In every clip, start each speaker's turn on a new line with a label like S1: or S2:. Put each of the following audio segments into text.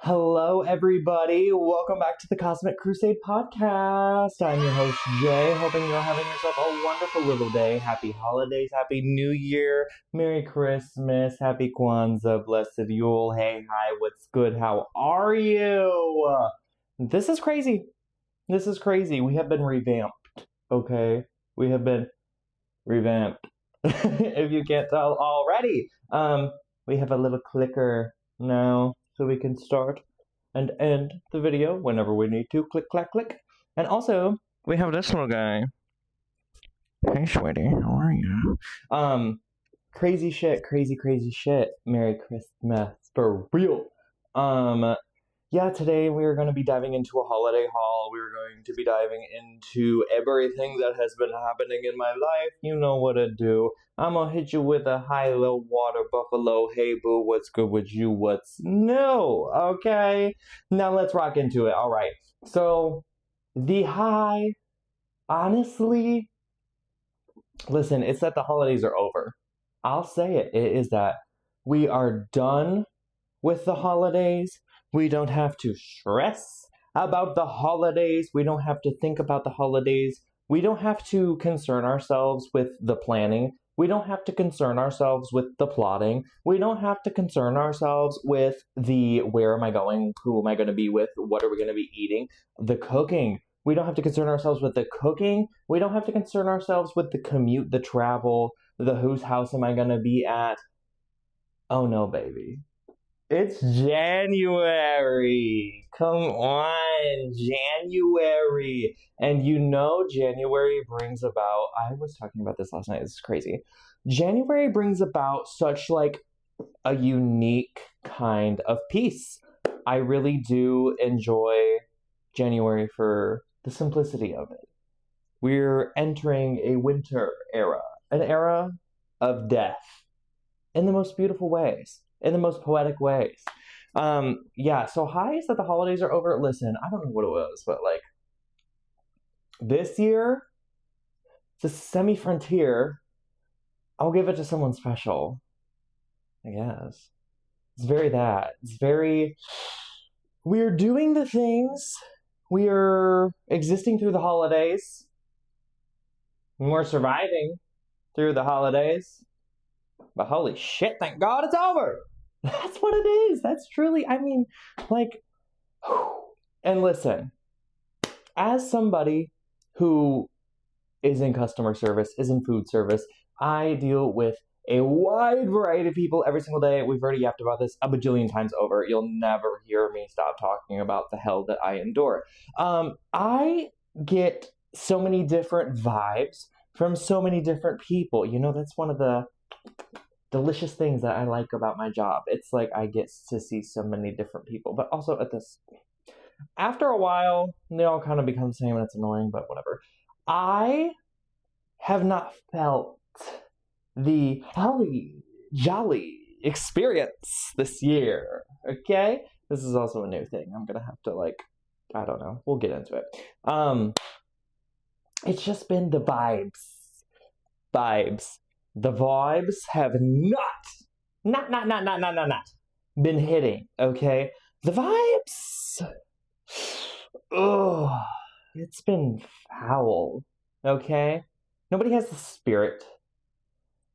S1: Hello, everybody. Welcome back to the Cosmic Crusade podcast. I'm your host, Jay. Hoping you're having yourself a wonderful little day. Happy holidays, happy New Year, Merry Christmas, Happy Kwanzaa, Blessed Yule. Hey, hi, what's good? How are you? This is crazy. This is crazy. We have been revamped, okay? We have been revamped. If you can't tell already. We have a little clicker now, so we can start and end the video whenever we need to. Click, clack, click. And also, we have this little guy. Hey, sweetie, how are you? Crazy shit, crazy shit. Merry Christmas, for real. Yeah, today we are going to be diving into a holiday haul. We're going to be diving into everything that has been happening in my life. You know what to do. I'm going to hit you with a high-low water buffalo. Hey, boo, what's good with you? What's new? Okay? Now let's rock into it. All right. So, the high, honestly, listen, it's that the holidays are over. I'll say it. It is that we are done with the holidays. We don't have to stress about the holidays. We don't have to think about the holidays. We don't have to concern ourselves with the planning. We don't have to concern ourselves with the plotting. We don't have to concern ourselves with the where am I going? Who am I going to be with? What are we going to be eating? The cooking. We don't have to concern ourselves with the cooking. We don't have to concern ourselves with the commute, the travel, the whose house am I going to be at? Oh no, baby. It's January. Come on, January. And you know January brings about, I was talking about this last night, this is crazy. January brings about such like a unique kind of peace. I really do enjoy January for the simplicity of it. We're entering a winter era, an era of death in the most beautiful ways. In the most poetic ways. So high is that the holidays are over. Listen, I don't know what it was, but like this year, the semi-frontier, I'll give it to someone special, I guess. It's very that. It's very, we're doing the things, we're existing through the holidays, and we're surviving through the holidays. But holy shit, thank God it's over. That's what it is. That's truly, I mean, like, and listen, as somebody who is in customer service, is in food service, I deal with a wide variety of people every single day. We've already yapped about this a bajillion times over. You'll never hear me stop talking about the hell that I endure. I get so many different vibes from so many different people. You know, that's one of the delicious things that I like about my job. It's like I get to see so many different people, but also after a while, they all kind of become the same and it's annoying, but whatever. I have not felt the holly jolly experience this year, okay? This is also a new thing. I'm gonna have to I don't know. We'll get into it. It's just been the vibes. The vibes have not been hitting, okay? The vibes, oh, it's been foul, okay? Nobody has the spirit.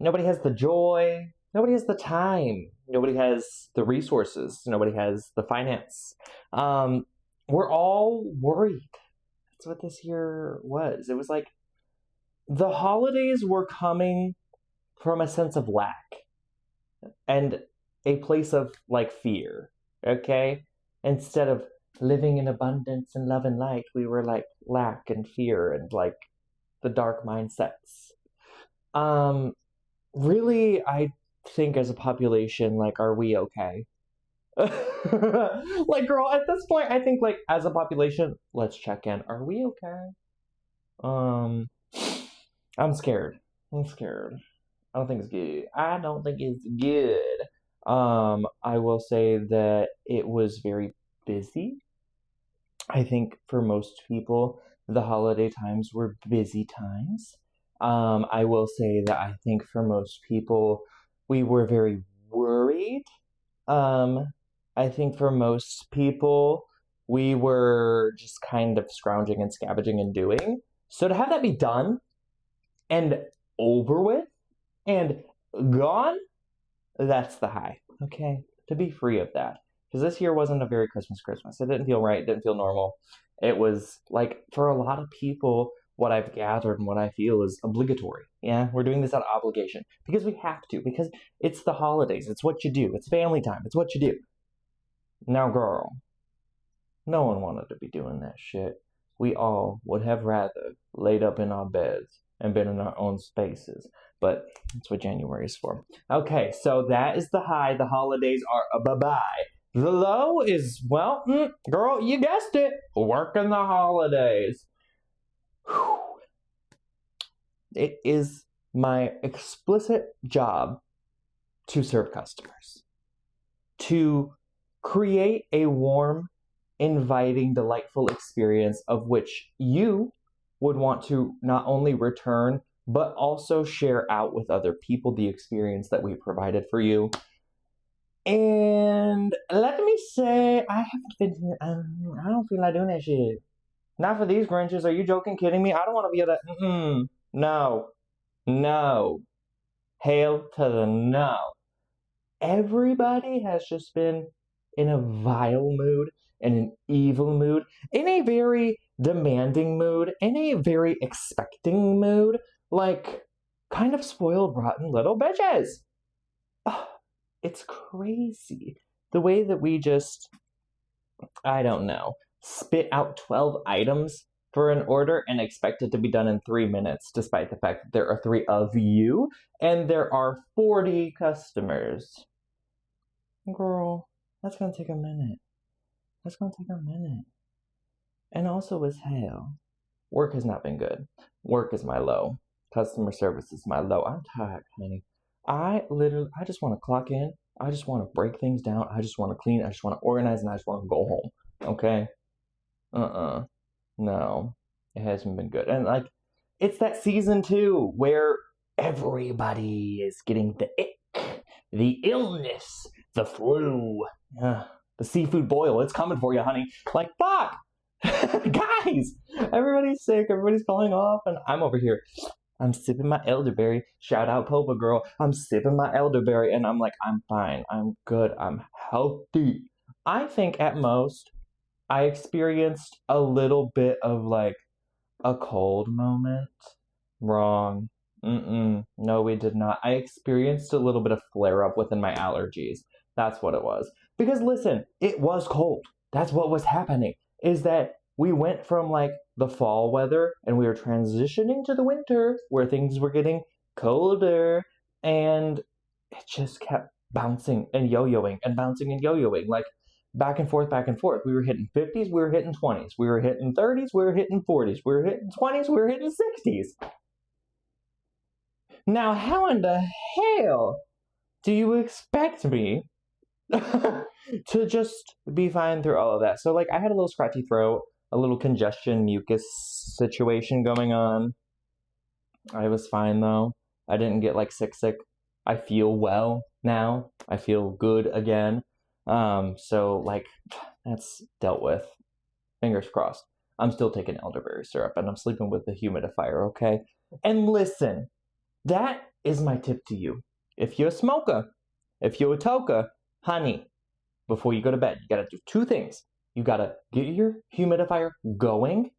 S1: Nobody has the joy. Nobody has the time. Nobody has the resources. Nobody has the finance. We're all worried. That's what this year was. It was like the holidays were coming from a sense of lack and a place of fear, okay? Instead of living in abundance and love and light, we were lack and fear and the dark mindsets. Really, I think as a population, are we okay? Girl, at this point, I think as a population, let's check in. Are we okay? I'm scared. I don't think it's good. I will say that it was very busy. I think for most people, the holiday times were busy times. I will say that I think for most people, we were very worried. I think for most people, we were just kind of scrounging and scavenging and doing. So to have that be done and over with and gone, that's the high. Okay? To be free of that. Because this year wasn't a very Christmas. It didn't feel right. It didn't feel normal. It was like, for a lot of people, what I've gathered and what I feel is obligatory. Yeah, we're doing this out of obligation because we have to, because it's the holidays. It's what you do. It's family time. It's what you do. Now, girl, no one wanted to be doing that shit. We all would have rather laid up in our beds and been in our own spaces. But that's what January is for. Okay, so that is the high. The holidays are a bye-bye. The low is, well, girl, you guessed it. Working the holidays. Whew. It is my explicit job to serve customers, to create a warm, inviting, delightful experience of which you would want to not only return, but also share out with other people the experience that we provided for you. And let me say, I haven't been, I don't feel like doing that shit. Not for these Grinches. Are you joking, kidding me? I don't want to be that. No. No. Hail to the no. Everybody has just been in a vile mood, in an evil mood, in a very demanding mood, in a very expecting mood, like kind of spoiled, rotten little bitches. Oh, it's crazy. The way that we just, I don't know, spit out 12 items for an order and expect it to be done in 3 minutes, despite the fact that there are 3 of you and there are 40 customers. Girl, that's gonna take a minute. That's gonna take a minute. And also as hell, work has not been good. Work is my low. Customer service is my low. I'm tired, honey. I just want to clock in. I just want to break things down. I just want to clean. I just want to organize, and I just want to go home. Okay? No, it hasn't been good. And like, it's that season too where everybody is getting the ick, the illness, the flu, the seafood boil. It's coming for you, honey. Like, fuck! Guys! Everybody's sick, everybody's calling off, and I'm over here. I'm sipping my elderberry. Shout out Popa Girl. I'm sipping my elderberry, and I'm like, I'm fine. I'm good. I'm healthy. I think at most, I experienced a little bit of like a cold moment. Wrong. No, we did not. I experienced a little bit of flare up within my allergies. That's what it was. Because listen, it was cold. That's what was happening. Is that we went from like the fall weather and we were transitioning to the winter where things were getting colder, and it just kept bouncing and yo-yoing and bouncing and yo-yoing, like back and forth, back and forth. We were hitting 50s, we were hitting 20s, we were hitting 30s, we were hitting 40s, we were hitting 20s, we were hitting 60s. Now, how in the hell do you expect me to just be fine through all of that? So, like, I had a little scratchy throat, a little congestion, mucus situation going on. I was fine, though. I didn't get, like, sick. I feel well now. I feel good again. So, like, that's dealt with. Fingers crossed. I'm still taking elderberry syrup, and I'm sleeping with the humidifier, okay? And listen, that is my tip to you. If you're a smoker, if you're a toker, honey, before you go to bed, you gotta do 2 things. You gotta get your humidifier going.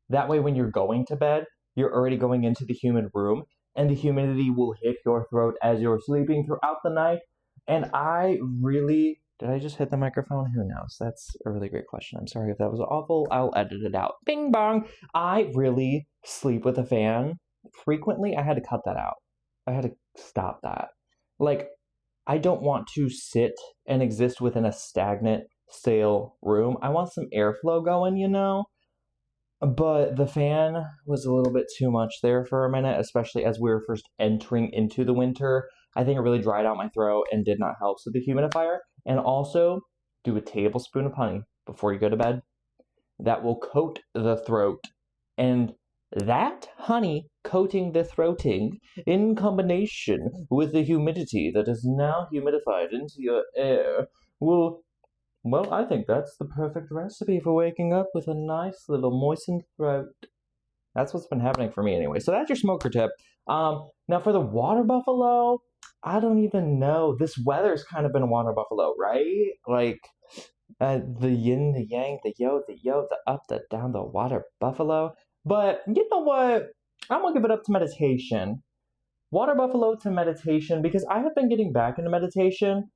S1: That way, when you're going to bed, you're already going into the humid room, and the humidity will hit your throat as you're sleeping throughout the night. And did I just hit the microphone? Who knows? That's a really great question. I'm sorry if that was awful. I'll edit it out. Bing bong. I really sleep with a fan frequently. I had to cut that out. I had to stop that. Like, I don't want to sit and exist within a stagnant, stale room. I want some airflow going, you know? But the fan was a little bit too much there for a minute, especially as we were first entering into the winter. I think it really dried out my throat and did not help. So the humidifier, and also do a tablespoon of honey before you go to bed. That will coat the throat. And that honey coating the throating in combination with the humidity that is now humidified into your air will Well, I think that's the perfect recipe for waking up with a nice little moistened throat. That's what's been happening for me anyway. So that's your smoker tip. Now for the water buffalo, I don't even know. This weather's kind of been water buffalo, right? Like the yin, the yang, the yo, the up, the down, the water buffalo. But you know what? I'm gonna give it up to meditation. Water buffalo to meditation because I have been getting back into meditation.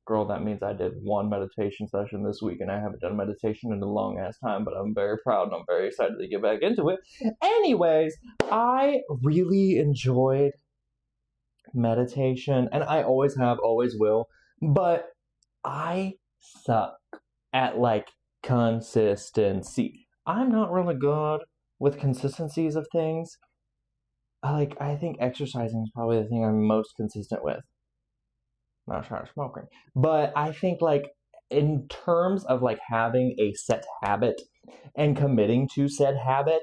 S1: Girl, that means I did one meditation session this week and I haven't done meditation in a long ass time, but I'm very proud and I'm very excited to get back into it. Anyways, I really enjoyed meditation and I always have, always will, but I suck at like consistency. I'm not really good with consistencies of things. I think exercising is probably the thing I'm most consistent with. I'm not trying to smoking. But I think like in terms of like having a set habit and committing to said habit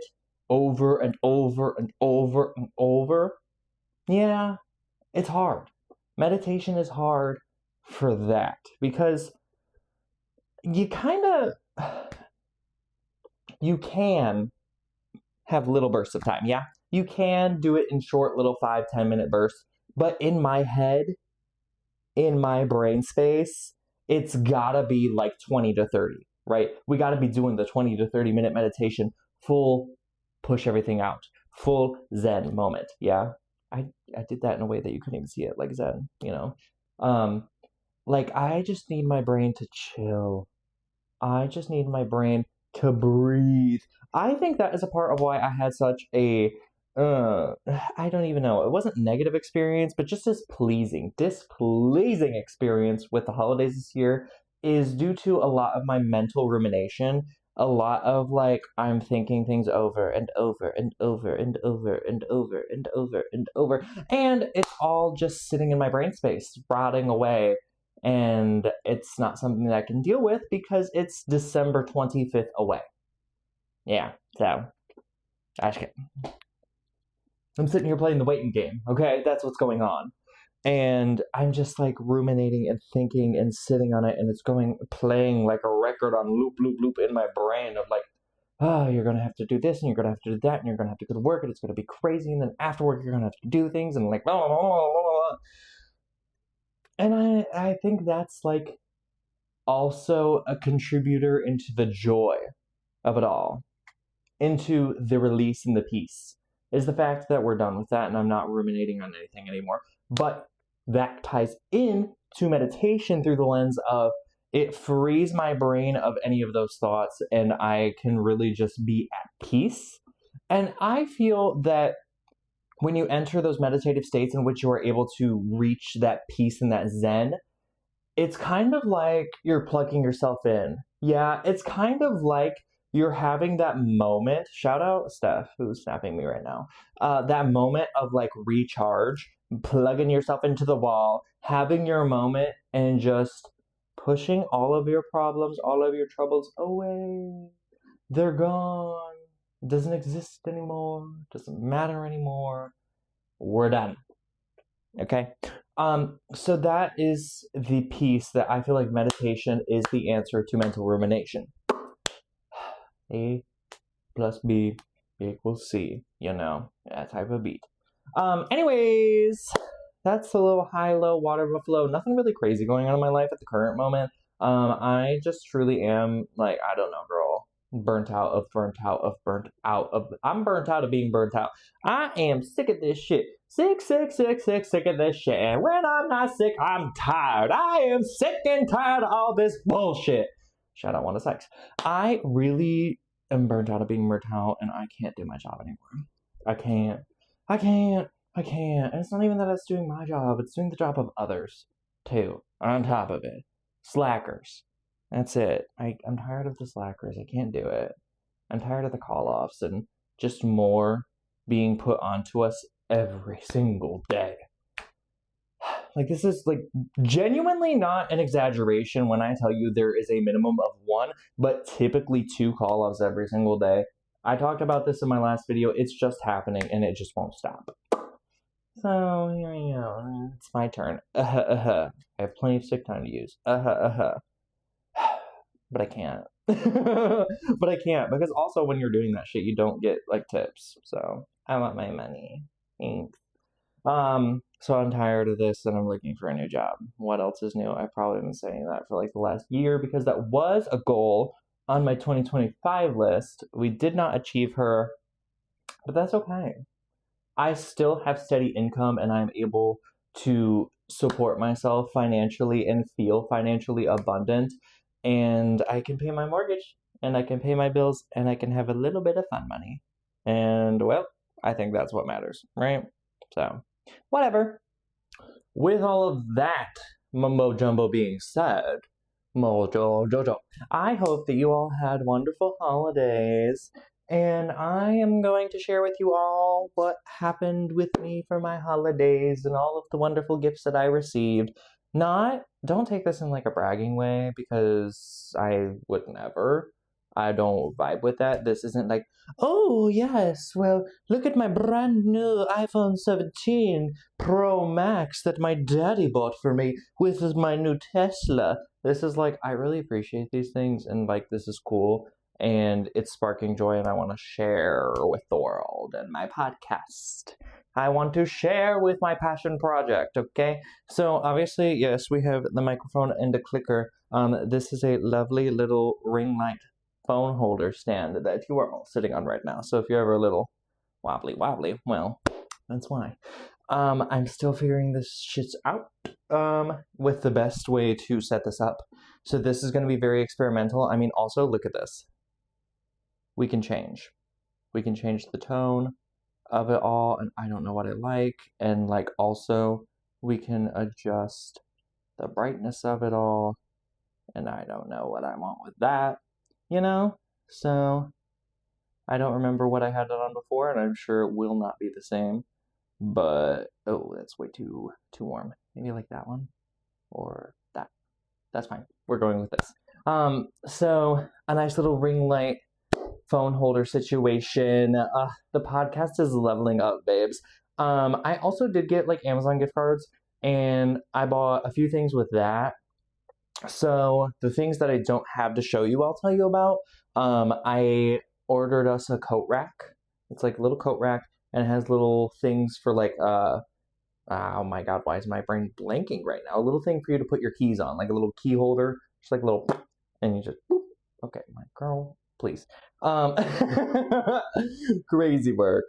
S1: over and over and over and over, yeah, it's hard. Meditation is hard for that because you kind of you can have little bursts of time. Yeah, you can do it in short little 5-10 minute bursts, but in my head, in my brain space, it's gotta be like 20 to 30, right? We gotta be doing the 20 to 30 minute meditation, full push everything out, full Zen moment. Yeah. I did that in a way that you couldn't even see it, like Zen, you know. I just need my brain to chill. I just need my brain to breathe. I think that is a part of why I had such a I don't even know. It wasn't negative experience, but just displeasing experience with the holidays this year is due to a lot of my mental rumination. A lot of like I'm thinking things over and over and over and over and over and over and over, and it's all just sitting in my brain space, rotting away. And it's not something that I can deal with because it's December 25th away. Yeah, so I just can't. I'm sitting here playing the waiting game, okay? That's what's going on. And I'm just like ruminating and thinking and sitting on it, and it's playing like a record on loop, loop, loop in my brain of like, oh, you're gonna have to do this, and you're gonna have to do that, and you're gonna have to go to work, and it's gonna be crazy, and then after work, you're gonna have to do things, and like, blah, blah, blah, blah, blah. And I think that's like also a contributor into the joy of it all, into the release and the peace, is the fact that we're done with that and I'm not ruminating on anything anymore. But that ties in to meditation through the lens of it frees my brain of any of those thoughts and I can really just be at peace. And I feel that when you enter those meditative states in which you are able to reach that peace and that zen, it's kind of like you're plugging yourself in. Yeah, it's kind of like you're having that moment. Shout out Steph, who's snapping me right now. That moment of like recharge, plugging yourself into the wall, having your moment, and just pushing all of your problems, all of your troubles away. They're gone. Doesn't exist anymore. Doesn't matter anymore. We're done. Okay. So that is the piece that I feel like meditation is the answer to mental rumination. A plus B equals C, you know, that type of beat. Anyways, that's a little high-low water buffalo. Nothing really crazy going on in my life at the current moment. I just truly am, like, I don't know, girl. I'm burnt out of being burnt out. I am sick of this shit. Sick of this shit. And when I'm not sick, I'm tired. I am sick and tired of all this bullshit. Shout out Wanda Sykes. I really am burnt out of being burnt out, and I can't do my job anymore. I can't. And it's not even that it's doing my job, it's doing the job of others, too, on top of it. Slackers. That's it. I'm tired of the slackers. I can't do it. I'm tired of the call-offs and just more being put onto us every single day. Like, this is, like, genuinely not an exaggeration when I tell you there is a minimum of 1, but typically 2 call-offs every single day. I talked about this in my last video. It's just happening, and it just won't stop. So, here you go. It's my turn. I have plenty of sick time to use. but I can't. But I can't, because also when you're doing that shit, you don't get like tips. So I want my money. Thanks. So I'm tired of this and I'm looking for a new job. What else is new? I've probably been saying that for like the last year because that was a goal on my 2025 list. We did not achieve her, but that's okay. I still have steady income and I'm able to support myself financially and feel financially abundant. And I can pay my mortgage and I can pay my bills and I can have a little bit of fun money. And well, I think that's what matters, right? So, whatever. With all of that mumbo jumbo being said, Mojo Jojo, I hope that you all had wonderful holidays. And I am going to share with you all what happened with me for my holidays and all of the wonderful gifts that I received. Don't take this in like a bragging way because I would never. I don't vibe with that. This isn't like, oh yes, well, look at my brand new iPhone 17 Pro Max that my daddy bought for me with my new Tesla. This is like, I really appreciate these things and like, this is cool and it's sparking joy and I want to share with the world and my podcast. I want to share with my passion project, okay? So obviously, yes, we have the microphone and the clicker. This is a lovely little ring light phone holder stand that you are all sitting on right now. So if you're ever a little wobbly, well, that's why. I'm still figuring this shit out with the best way to set this up. So this is going to be very experimental. I mean, also, look at this. We can change. We can change the tone of it all, and I don't know what I like. And, like, also, we can adjust the brightness of it all, and I don't know what I want with that, you know? So, I don't remember what I had it on before, and I'm sure it will not be the same. But, oh, that's way too warm. Maybe like that one, or that. That's fine. We're going with this. So, a nice little ring light phone holder situation. The podcast is leveling up, babes. I also did get like Amazon gift cards, and I bought a few things with that. So the things that I don't have to show you, I'll tell you about. I ordered us a coat rack. It's like a little coat rack, and it has little things for like oh my god, why is my brain blanking right now? A little thing for you to put your keys on, like a little key holder, just like a little, and you just boop. Okay, my girl, please. Crazy work.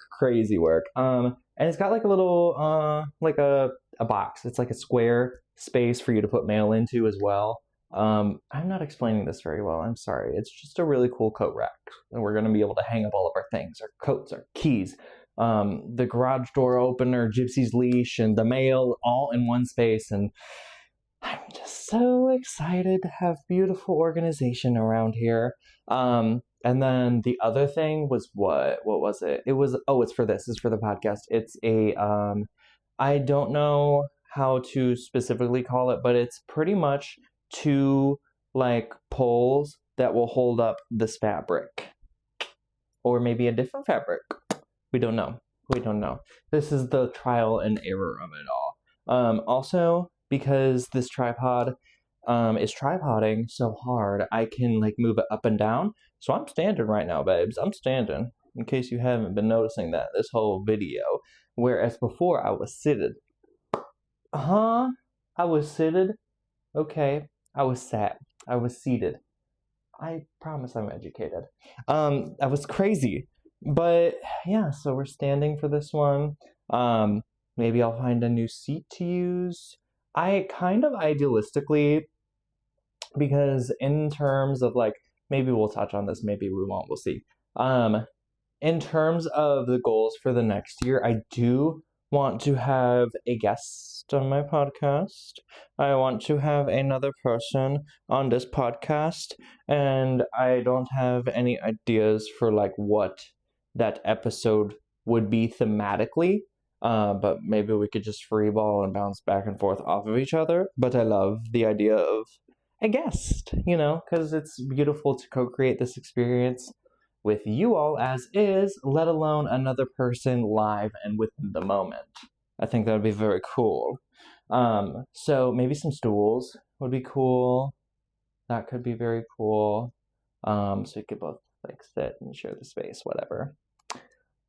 S1: And it's got like a little like a box. It's like a square space for you to put mail into as well. I'm not explaining this very well. I'm sorry. It's just a really cool coat rack, and we're gonna be able to hang up all of our things, our coats, our keys, the garage door opener, Gypsy's leash, and the mail all in one space. And I'm just so excited to have beautiful organization around here. And then the other thing was what was it? It was, it's for this. It's for the podcast. It's a, I don't know how to specifically call it, but it's pretty much two like poles that will hold up this fabric. Or maybe a different fabric. We don't know. This is the trial and error of it all. Also, because this tripod is tripoding so hard, I can like move it up and down. So I'm standing right now, babes. I'm standing, in case you haven't been noticing that this whole video. Whereas before I was seated. I was seated? Okay. I was sat. I was seated. I promise I'm educated. I was crazy. But yeah, so we're standing for this one. Maybe I'll find a new seat to use. I kind of idealistically, because in terms of like, maybe we'll touch on this, maybe we won't, we'll see. In terms of the goals for the next year, I do want to have a guest on my podcast. I want to have another person on this podcast, and I don't have any ideas for like what that episode would be thematically. But maybe we could just freeball and bounce back and forth off of each other. But I love the idea of a guest, because it's beautiful to co-create this experience with you all as is, let alone another person live and within the moment. I think that would be very cool. So maybe some stools would be cool. That could be very cool. So you could both like sit and share the space, whatever.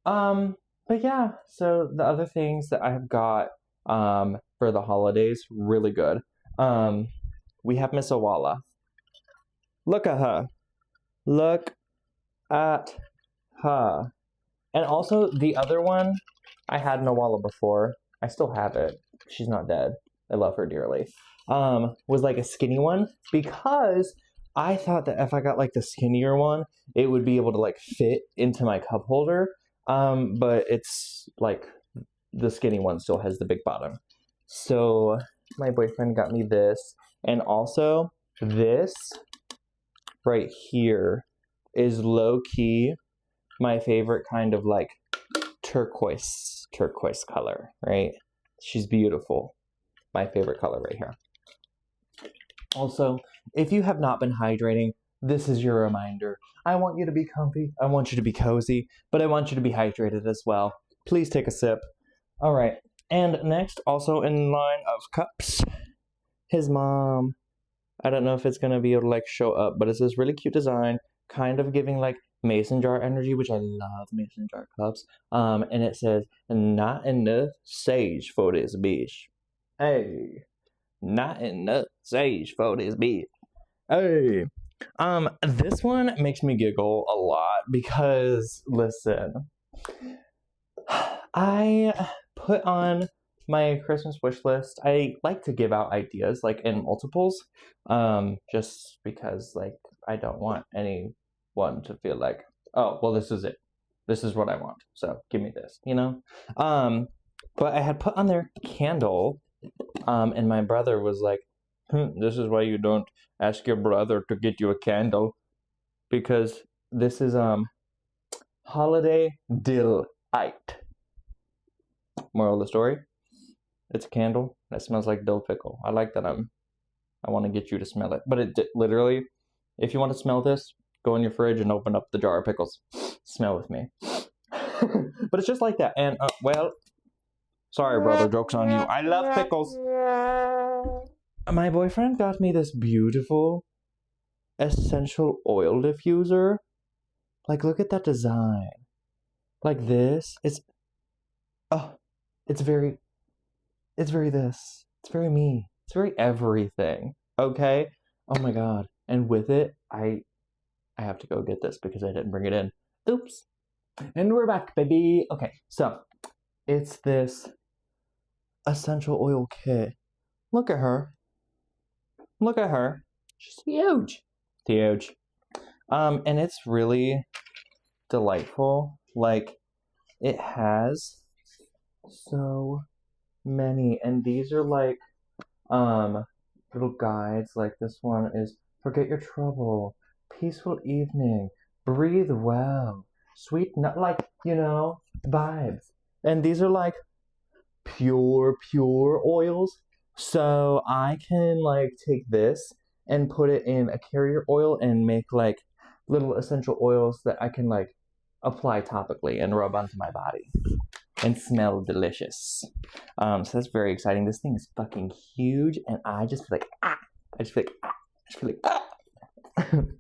S1: But yeah, so the other things that I have got for the holidays, really good. We have Miss Awala. Look at her. Look at her. And also the other one, I had Nawala before. I still have it. She's not dead. I love her dearly. Was like a skinny one because I thought that if I got like the skinnier one, it would be able to like fit into my cup holder. But it's like the skinny one still has the big bottom. So my boyfriend got me this, and also this right here is low key my favorite kind of like turquoise color, right? She's beautiful. My favorite color right here. Also, if you have not been hydrating, this is your reminder. I want you to be comfy, I want you to be cozy, but I want you to be hydrated as well. Please take a sip. All right, and next, also in line of cups, his mom. I don't know if it's gonna be able to like show up, but it's this really cute design, kind of giving like mason jar energy, which I love mason jar cups. And it says, "Not enough sage for this bitch." Hey, not enough sage for this bitch. Hey, this one makes me giggle a lot because listen, I put on my Christmas wish list. I like to give out ideas like in multiples, just because like I don't want anyone to feel like, oh, well, this is it. This is what I want. So give me this, you know? But I had put on there candle, and my brother was like, this is why you don't ask your brother to get you a candle, because this is holiday delight. Moral of the story, it's a candle that smells like dill pickle. I like that. I want to get you to smell it, but it literally, if you want to smell this, go in your fridge and open up the jar of pickles. Smell with me. But it's just like that. And well, sorry brother, joke's on you. I love pickles. My boyfriend got me this beautiful essential oil diffuser. Like, look at that design. Like this. It's very this. It's very me. It's very everything. Okay? Oh my god. And with it, I have to go get this because I didn't bring it in. Oops. And we're back, baby. Okay, so it's this essential oil kit. Look at her. Look at her. She's huge. Huge. And it's really delightful. Like, it has so many, and these are like little guides. Like this one is forget your trouble, peaceful evening, breathe well, sweet nut, like, you know, vibes. And these are like pure oils, so I can like take this and put it in a carrier oil and make like little essential oils that I can like apply topically and rub onto my body and smell delicious. So that's very exciting. This thing is fucking huge, and I just feel like I just feel like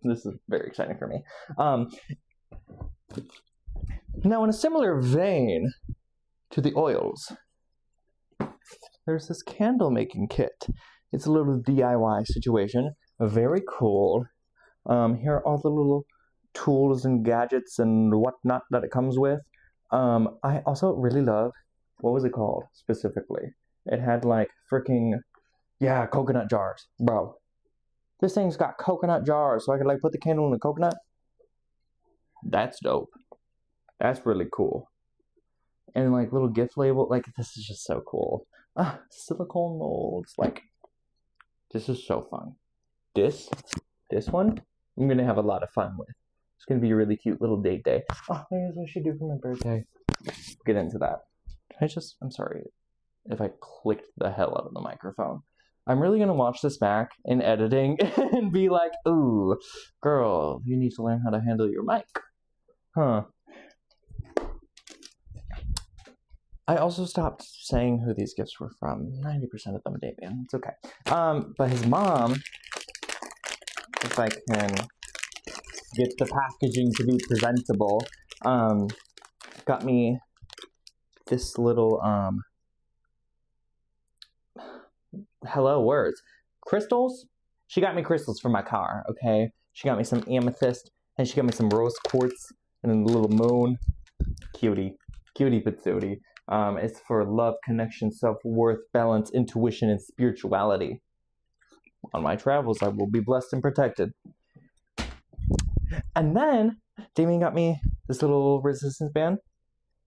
S1: This is very exciting for me. Now, in a similar vein to the oils, there's this candle making kit. It's a little DIY situation. Very cool. Here are all the little tools and gadgets and whatnot that it comes with. I also really love, what was it called specifically? It had like freaking, yeah, coconut jars. Bro, this thing's got coconut jars, so I could like put the candle in the coconut. That's dope. That's really cool. And like little gift label, like this is just so cool. Silicone molds, like this is so fun. This one, I'm gonna have a lot of fun with. It's gonna be a really cute little date day. Oh, here's what I should do for my birthday. Get into that. I'm sorry if I clicked the hell out of the microphone. I'm really gonna watch this back in editing and be like, ooh, girl, you need to learn how to handle your mic. Huh. I also stopped saying who these gifts were from. 90% of them are Damien. It's okay. But his mom if I can get the packaging to be presentable. Got me this little, hello words. Crystals? She got me crystals for my car, okay? She got me some amethyst, and she got me some rose quartz, and then a little moon. Cutie. Cutie patootie. It's for love, connection, self-worth, balance, intuition, and spirituality. On my travels, I will be blessed and protected. And then, Damien got me this little resistance band.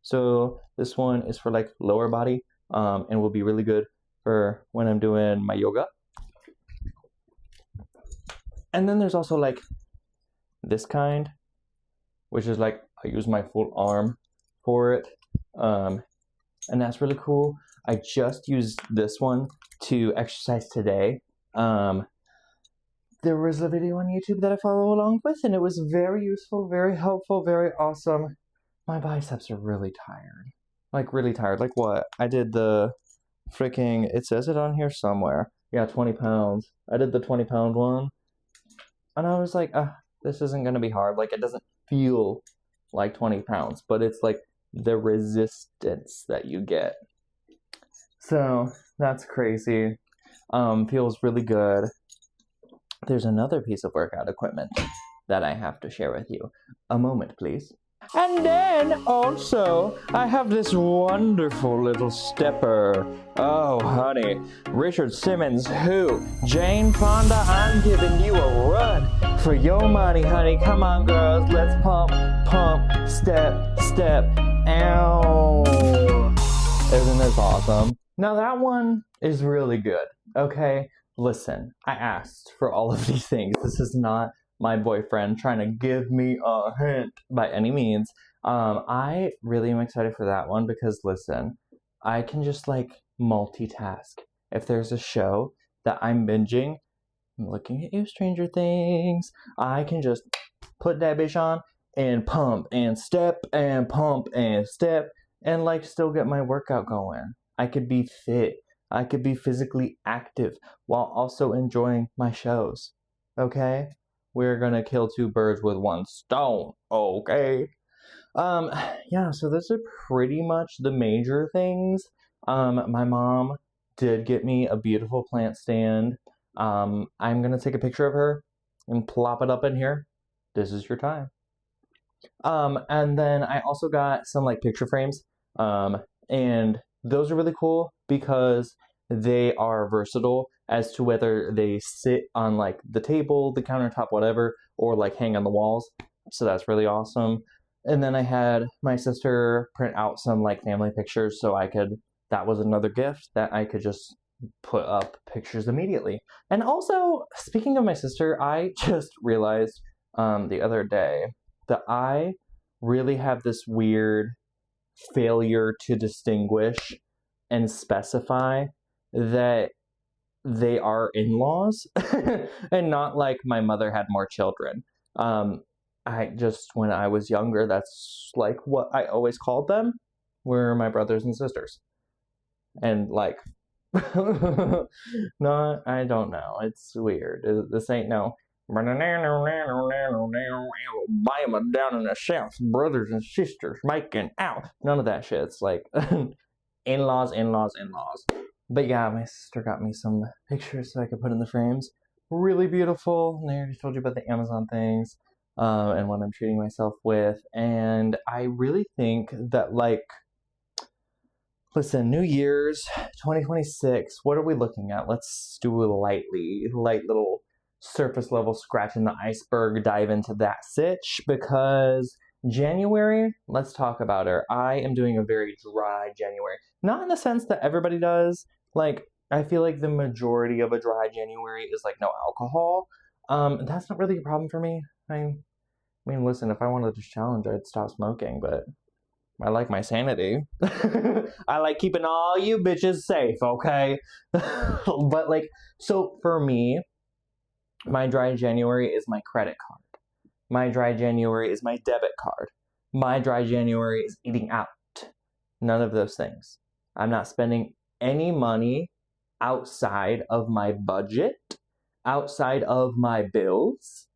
S1: So this one is for like lower body, and will be really good for when I'm doing my yoga. And then there's also like this kind, which is like, I use my full arm for it. And that's really cool. I just used this one to exercise today. There was a video on YouTube that I follow along with, and it was very useful, very helpful, very awesome. My biceps are really tired. Like, really tired. Like what? I did the freaking, it says it on here somewhere. Yeah, 20 pounds. I did the 20-pound one. And I was like, this isn't going to be hard. Like, it doesn't feel like 20 pounds, but it's like the resistance that you get. So, that's crazy. Feels really good. There's another piece of workout equipment that I have to share with you. A moment, please. And then, also, I have this wonderful little stepper. Oh, honey. Richard Simmons, who? Jane Fonda, I'm giving you a run for your money, honey. Come on, girls. Let's pump, pump, step, step. Ow. Isn't this awesome? Now, that one is really good, okay? Listen, I asked for all of these things. This is not my boyfriend trying to give me a hint by any means. I really am excited for that one because, listen, I can just like multitask. If there's a show that I'm binging, I'm looking at you, Stranger Things, I can just put that bitch on and pump and step and pump and step and like still get my workout going. I could be fit. I could be physically active while also enjoying my shows. Okay? We're gonna kill two birds with one stone, okay? Yeah, so those are pretty much the major things. My mom did get me a beautiful plant stand. I'm gonna take a picture of her and plop it up in here. This is your time. And then I also got some like picture frames. And those are really cool because they are versatile as to whether they sit on like the table, the countertop, whatever, or like hang on the walls. So that's really awesome. And then I had my sister print out some like family pictures so that was another gift that I could just put up pictures immediately. And also, speaking of my sister, I just realized the other day that I really have this weird failure to distinguish and specify that they are in-laws and not like my mother had more children. When I was younger, that's like what I always called them, were my brothers and sisters. And like, no, I don't know. It's weird. This ain't no, buy them down in the south, brothers and sisters making out. None of that shit. It's like in-laws, in-laws, in-laws. But yeah, my sister got me some pictures so I could put in the frames. Really beautiful. And I already told you about the Amazon things and what I'm treating myself with. And I really think that, like, listen, New Year's 2026, what are we looking at? Let's do a light little surface level scratch in the iceberg, dive into that sitch, because January, let's talk about her. I am doing a very dry January. Not in the sense that everybody does. Like, I feel like the majority of a dry January is like no alcohol. That's not really a problem for me. I mean, listen, if I wanted to challenge, I'd stop smoking, but I like my sanity. I like keeping all you bitches safe, okay? But like, so for me, my dry January is my credit card. My dry January is my debit card. My dry January is eating out. None of those things. I'm not spending any money outside of my budget, outside of my bills,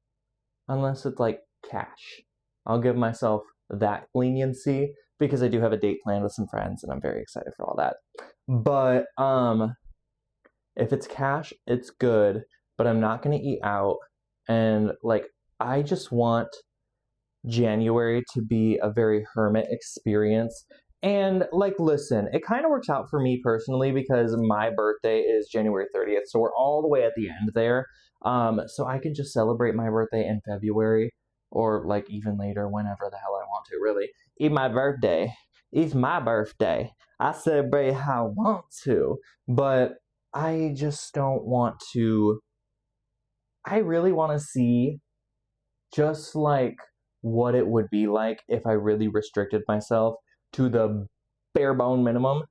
S1: unless it's like cash. I'll give myself that leniency because I do have a date planned with some friends and I'm very excited for all that. But if it's cash, it's good, but I'm not going to eat out. And like, I just want January to be a very hermit experience. And like, listen, it kind of works out for me personally because my birthday is January 30th. So we're all the way at the end there. So I can just celebrate my birthday in February or like even later, whenever the hell I want to, really. Eat my birthday. It's my birthday. I celebrate how I want to, but I just don't want to. I really want to see just like what it would be like if I really restricted myself to the bare bone minimum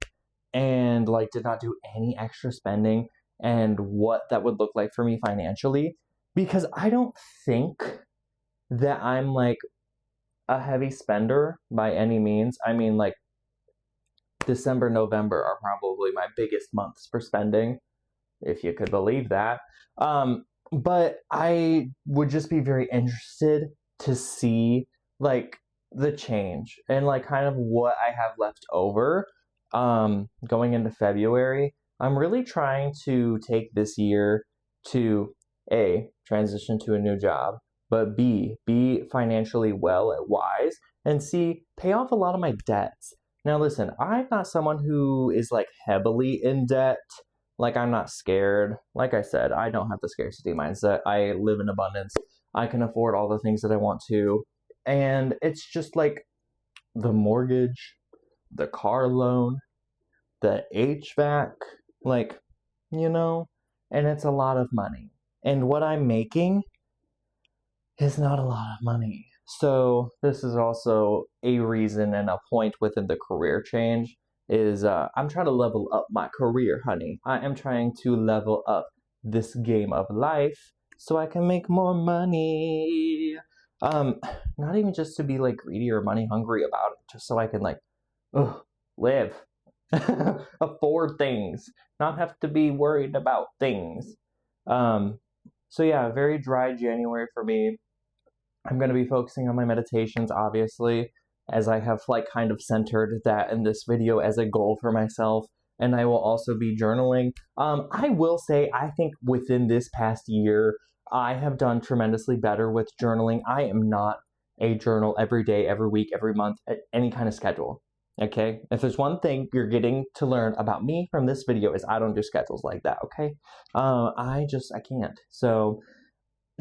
S1: and like did not do any extra spending and what that would look like for me financially, because I don't think that I'm like a heavy spender by any means. I mean, like December, November are probably my biggest months for spending, if you could believe that. But I would just be very interested to see like the change and like kind of what I have left over going into February. I'm really trying to take this year to A, transition to a new job, but B, be financially well and wise, and C, pay off a lot of my debts. Now listen, I'm not someone who is like heavily in debt. Like, I'm not scared. Like I said, I don't have the scarcity mindset. I live in abundance. I can afford all the things that I want to. And it's just like the mortgage, the car loan, the HVAC, like, and it's a lot of money. And what I'm making is not a lot of money. So this is also a reason and a point within the career change is I'm trying to level up my career, honey. I am trying to level up this game of life so I can make more money. Not even just to be like greedy or money hungry about it, just so I can like live, afford things, not have to be worried about things. So yeah, very dry January for me. I'm going to be focusing on my meditations, obviously, as I have like kind of centered that in this video as a goal for myself. And I will also be journaling. I will say, I think within this past year, I have done tremendously better with journaling. I am not a journal every day, every week, every month, at any kind of schedule. Okay? If there's one thing you're getting to learn about me from this video is I don't do schedules like that, okay? I can't. So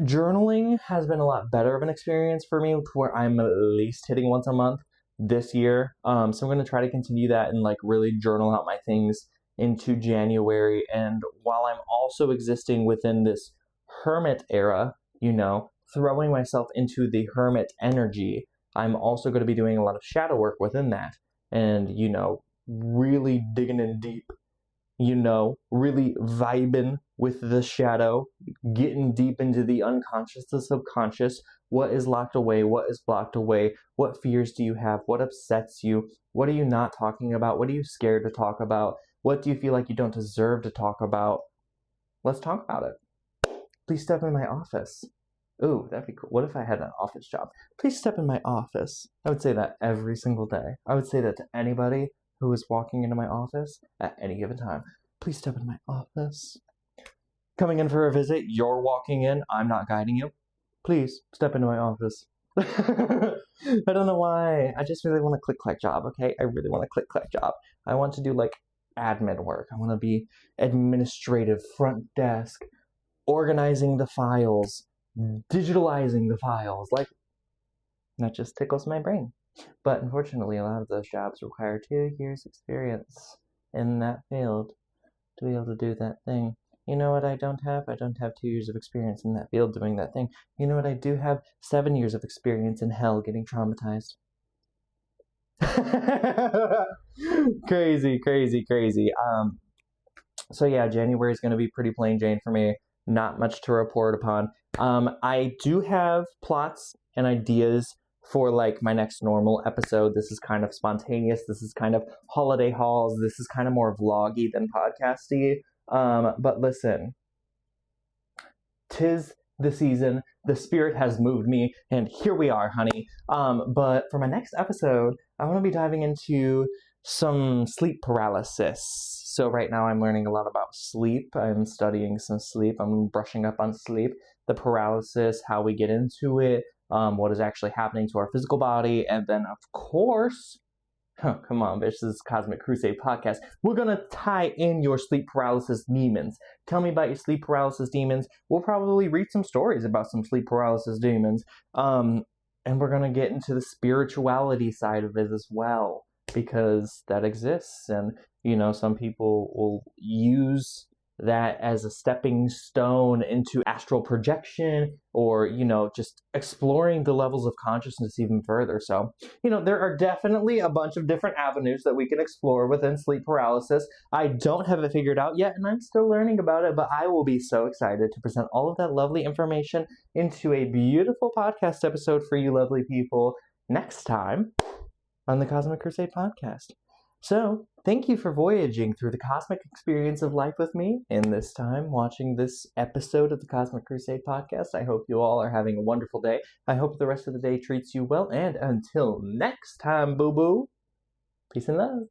S1: journaling has been a lot better of an experience for me, where I'm at least hitting once a month this year. So I'm going to try to continue that and like really journal out my things into January. And while I'm also existing within this hermit era, throwing myself into the hermit energy, I'm also going to be doing a lot of shadow work within that. And, really digging in deep, really vibing with the shadow, getting deep into the unconscious, the subconscious. What is locked away? What is blocked away? What fears do you have? What upsets you? What are you not talking about? What are you scared to talk about? What do you feel like you don't deserve to talk about? Let's talk about it. Please step in my office. Ooh, that'd be cool. What if I had an office job? Please step in my office. I would say that every single day. I would say that to anybody who is walking into my office at any given time. Please step in my office. Coming in for a visit, you're walking in, I'm not guiding you. Please step into my office. I don't know why. I just really want a click-clack job, okay? I really want a click-clack job. I want to do like admin work. I want to be administrative, front desk, organizing the files, digitalizing the files. Like, that just tickles my brain. But unfortunately, a lot of those jobs require 2 years experience in that field to be able to do that thing. You know what I don't have? I don't have 2 years of experience in that field doing that thing. You know what I do have? 7 years of experience in hell getting traumatized. Crazy. So yeah, January is going to be pretty plain Jane for me. Not much to report upon. I do have plots and ideas for like my next normal episode. This is kind of spontaneous. This is kind of holiday hauls. This is kind of more vloggy than podcasty. But listen, 'tis the season. The spirit has moved me, and here we are, honey. But for my next episode, I want to be diving into some sleep paralysis. So right now I'm learning a lot about sleep. I'm studying some sleep. I'm brushing up on sleep, the paralysis, how we get into it, what is actually happening to our physical body, and then of course, come on, bitch, this is Cosmic Crusade podcast. We're gonna tie in your sleep paralysis demons. Tell me about your sleep paralysis demons. We'll probably read some stories about some sleep paralysis demons. And we're gonna get into the spirituality side of it as well, because that exists. And, some people will use that as a stepping stone into astral projection or, just exploring the levels of consciousness even further. So, there are definitely a bunch of different avenues that we can explore within sleep paralysis. I don't have it figured out yet, and I'm still learning about it, but I will be so excited to present all of that lovely information into a beautiful podcast episode for you lovely people next time on the Cosmic Crusade podcast. So, thank you for voyaging through the cosmic experience of life with me in this time, watching this episode of the Cosmic Crusade podcast. I hope you all are having a wonderful day. I hope the rest of the day treats you well, and until next time, boo-boo, peace and love.